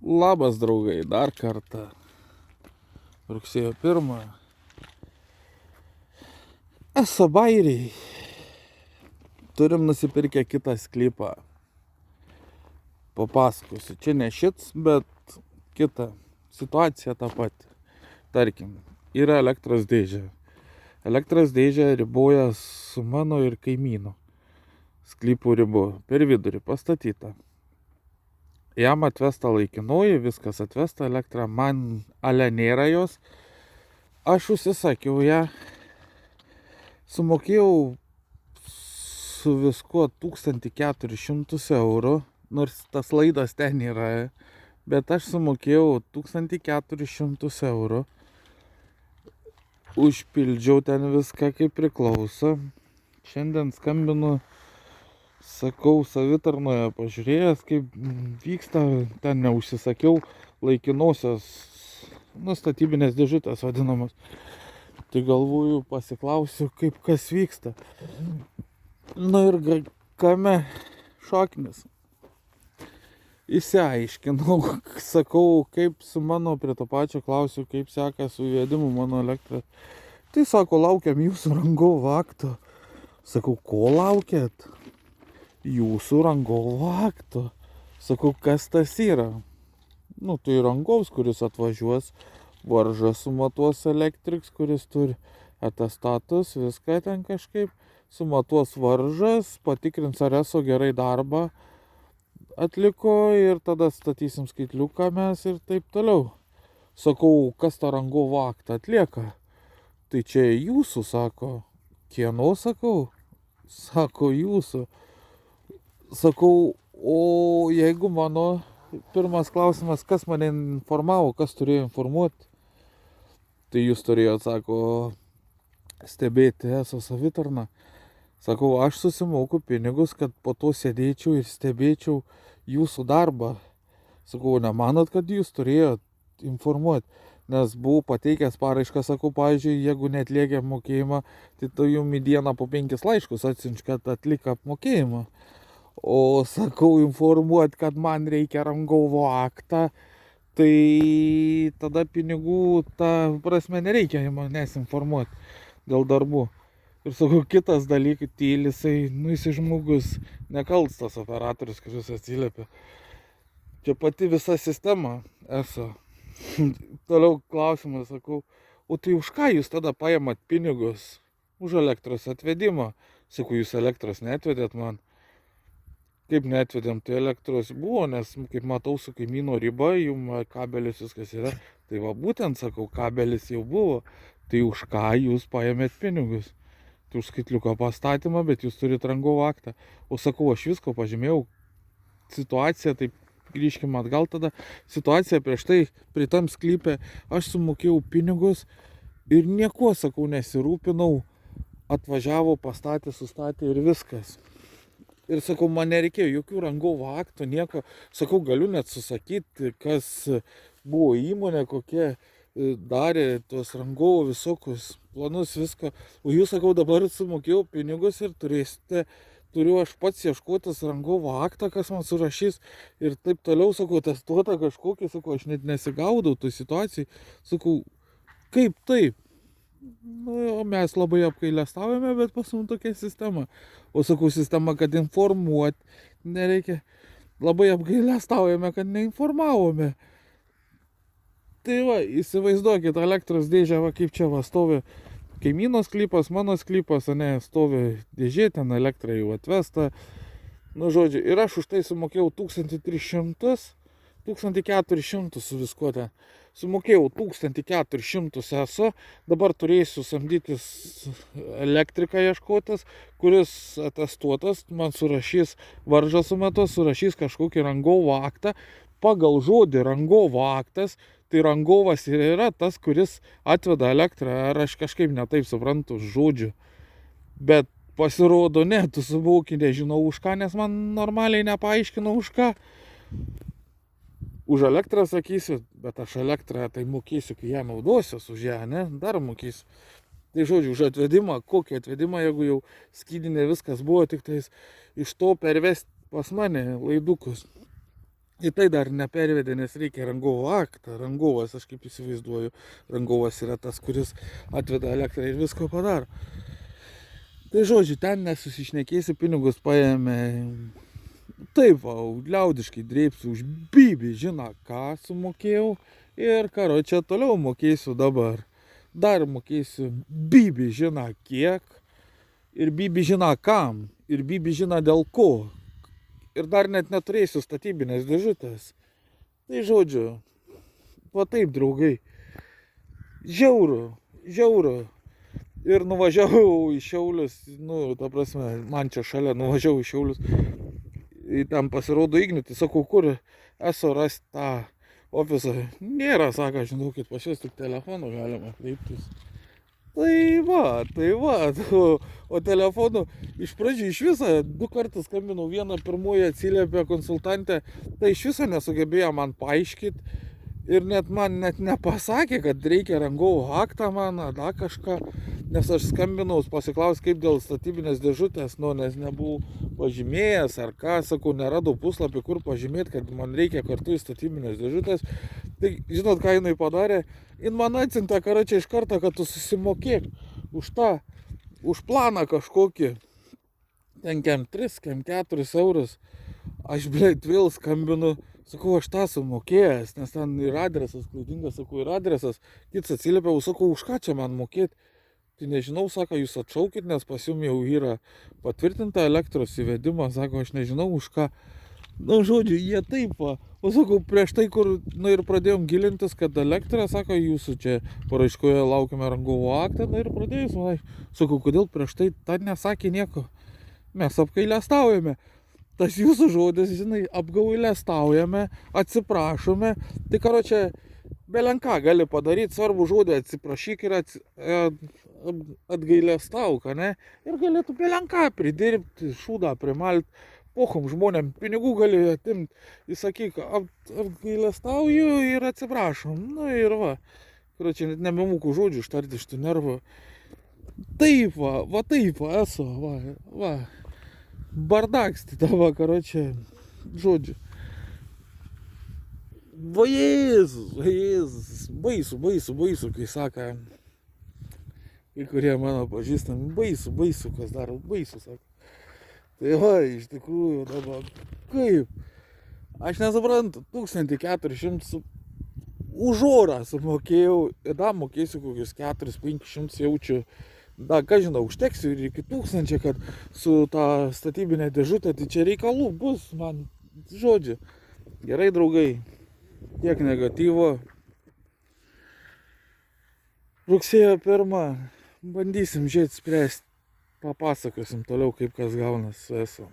Labas draugai, dar kartą. Rugsėjo 1. Esu bairiai. Turim nusipirkę kitą sklypą. Papasakosiu. Čia ne šits, bet kita. Situacija ta pati. Tarkim, yra elektros dėžė. Elektros dėžė riboja su mano ir kaimyno sklypų ribu. Per vidurį pastatyta. Jam atvesta laikinoji, viskas atvesta elektra, man ale nėra jos. Aš užsisakiau ją, sumokėjau su viskuo 1400 eurų, nors tas laidas ten yra, bet aš sumokėjau 1400 eurų. Užpildžiau ten viską kaip priklauso. Šiandien skambinu, sakau, savitarnoje pažiūrėjęs, kaip vyksta, ten neužsisakiau laikinosios, statybinės dėžutės vadinamos. Tai galvoju, pasiklausiu, kaip kas vyksta. Ir kame šaknis. Įsiaiškinau, sakau, kaip su mano, prie to pačio klausiu, kaip seka su įvedimu mano elektrą. Tai sako, laukiam jūsų rangovo akto. Sakau, ko laukiat? Jūsų rangovo akto. Sakau, kas tas yra? Tai rangovas, kuris atvažiuos, varžas sumatuos elektriks, kuris turi atestatus, viską ten kažkaip, sumatuos varžas, patikrins, ar eso gerai darbą atliko ir tada statysim skaitliuką mes ir taip toliau. Sakau, kas tą rangovo aktą atlieka? Tai čia jūsų, sako. Kieno, sakau? Sako, jūsų. Sakau, o jeigu mano, pirmas klausimas, kas mane informavo, kas turėjo informuoti? Tai jūs turėjot, sako, stebėti eso savitarną. Sakau, aš susimoku pinigus, kad po to sėdėčiau ir stebėčiau jūsų darbą. Sakau, nemanot, kad jūs turėjot informuoti? Nes buvau pateikęs paraišką, sakau, pavyzdžiui, jeigu neatliekė apmokėjimą, tai jum į dieną po 5 laiškus atsiunč, kad atlieka apmokėjimą. O sakau, informuoti, kad man reikia rangovo aktą, tai tada pinigų, ta prasme, nereikia manęs informuoti dėl darbų. Ir sakau, kitas dalykas, tylisai, jis žmogus, nekaltas operatorius, kuris atsiliepia. Čia pati visa sistema esu. Toliau klausimas, sakau, o tai už ką jūs tada paimat pinigus? Už elektros atvedimą. Sakau, jūs elektros neatvedėt man. Kaip neatvedėm, tai elektros buvo, nes, kaip matau, su kaimyno riba, jum kabelis viskas yra. Tai va būtent, sakau, kabelis jau buvo. Tai už ką jūs paėmėt pinigus? Tai už skaitliuko pastatymą, bet jūs turite rangovo aktą. O sakau, aš visko pažymėjau. Situacija, taip grįžkim atgal tada. Situacija prieš tai, prie tam sklype, aš sumokėjau pinigus ir nieko, sakau, nesirūpinau. Atvažiavo, pastatė, sustatė ir viskas. Ir sakau, man nereikėjo jokių rangovo aktų, nieko. Sakau, galiu net susakyti, kas buvo įmonė, kokie darė tuos rangovo visokius planus, viską. O jūs, sakau, dabar sumokėjau pinigus ir turiu aš pats ieškotis rangovo aktą, kas man surašys ir taip toliau, sakau, testuota kažkokį, sakau, aš net nesigaudau tų situacijų. Sakau, kaip taip? O mes labai apgailestaujame, bet pas mums tokia sistema. O sakau, sistema, kad informuoti nereikia. Labai apgailestaujame, kad neinformavome. Tai va, įsivaizduokit elektros dėžę, va kaip čia va stovi kaimyno sklypas, mano sklypas, stovi dėžė, ten elektra jau atvesta. Žodžiu, ir aš už tai sumokėjau 1300, 1400 su viskuo ten. Sumokėjau 1400 eso, dabar turėsiu samdytis elektriką ieškotis, kuris atestuotas, man surašys varžą sumetos, surašys kažkokį rangovo aktą. Pagal žodį rangovo aktas, tai rangovas ir yra tas, kuris atveda elektrą, ar aš kažkaip netaip suprantu žodžių. Bet pasirodo, ne, tu suvoki, nežinau už ką, nes man normaliai nepaaiškino už ką. Už elektrą sakysiu, bet aš elektrą tai mokėsiu, kai ją naudosiuos, už ją, ne, dar mokėsiu. Tai žodžiu, už atvedimą, kokį atvedimą, jeigu jau skydinė viskas buvo, tik tais iš to pervesti pas mane laidukus. į tai dar nepervedė, nes reikia rangovo aktą. Rangovas, aš kaip įsivaizduoju, rangovas yra tas, kuris atveda elektrą ir visko padaro. Tai žodžiu, ten nesusišnekėsi, pinigus paėmė. Taip, va, liaudiškai dreipsiu už bybį, žina ką sumokėjau. Ir karo, čia toliau mokėsiu dabar. Dar mokėsiu bybį, žina kiek. Ir bybį žina kam. Ir bybį žina dėl ko. Ir dar net neturėsiu statybinės dėžutės. Tai žodžiu, va taip, draugai. Žiauru, žiauru. Ir nuvažiavau į Šiaulius, nu, ta prasme, man čia šalia, nuvažiavau į Šiaulius. Ir ten pasirodo Ignitis, sakau, kur esu rasti tą ofisą. Nėra, sako, žinokit, pas jūs tik telefonu galima kreiptis. Tai va, o telefonu iš pradžių iš viso 2 kartus skambinau, vieną pirmoji atsiliepė konsultantė, tai iš viso nesugebėjo man paaiškinti ir net man nepasakė, kad reikia rangovo aktą man, da kažką, nes aš skambinau pasiklaus kaip dėl statybinės dėžutės, nu, nes nebuvau pažymėjęs ar ką, sakau, neradau puslapį, kur pažymėti, kad man reikia kartu į statybinės dėžutės. Tai žinot, ką jinai padarė? Jin man atsintė, karočią, iš karto, kad tu susimokėk už tą, už planą kažkokį, ten kem 3, kem 4 eurus. Aš, blėt, vėl skambinu, sakau, aš tą sumokėjęs, nes ten ir adresas klaidingas, sakau, ir adresas. Kits atsiliepiau, sakau, už ką čia man mokėti? Tai nežinau, sako, jūs atšaukit, nes pas jum jau yra patvirtinta elektros įvedimą, sako, aš nežinau už ką. Nu, žodžiu, jie taip, va. O sakau, prieš tai, kur, nu, ir pradėjom gilintis, kad elektra, sako, jūsų čia paraiškoje laukiame rangovo aktą, nu, ir pradėjus, man, sakau, kodėl prieš tai ta nesakė nieko. Mes apgailestaujame. Tas jūsų žodis, žinai, apgailestaujame, atsiprašome. Tai, karočią, belenką gali padaryti, svarbu žodį atsiprašyk ir atgailestauk, ne? Ir galėtų belenką pridirbti, šūdą primalti. Pohom žmonėm pinigų gali atimti, įsakyk, apgailestauju ir atsiprašom. Nu ir va, karočią, net nebemūkų žodžių ištarti iš tų nervų. Taip va taip va, esu, va. Bardaksti tavo, karočią, žodžiu. Va Jėzus, baisu, kai sako, kai kurie mano pažįstami, baisu, kas daro, baisu, sako. Tai va, iš tikrųjų dabar, kaip? Aš nesuprantu, 1400 už orą sumokėjau, ir dar mokėsiu kokius 400-500 jaučiu. Da, ką žinau, užteksiu ir iki 1000, kad su tą statybinė dėžutė, tai čia reikalų bus, man, žodžiu. Gerai, draugai, tiek negatyvo. Rugsėjo 1, bandysim žiūrėti spręsti, papasakosim toliau, kaip kas gaunas su ESO.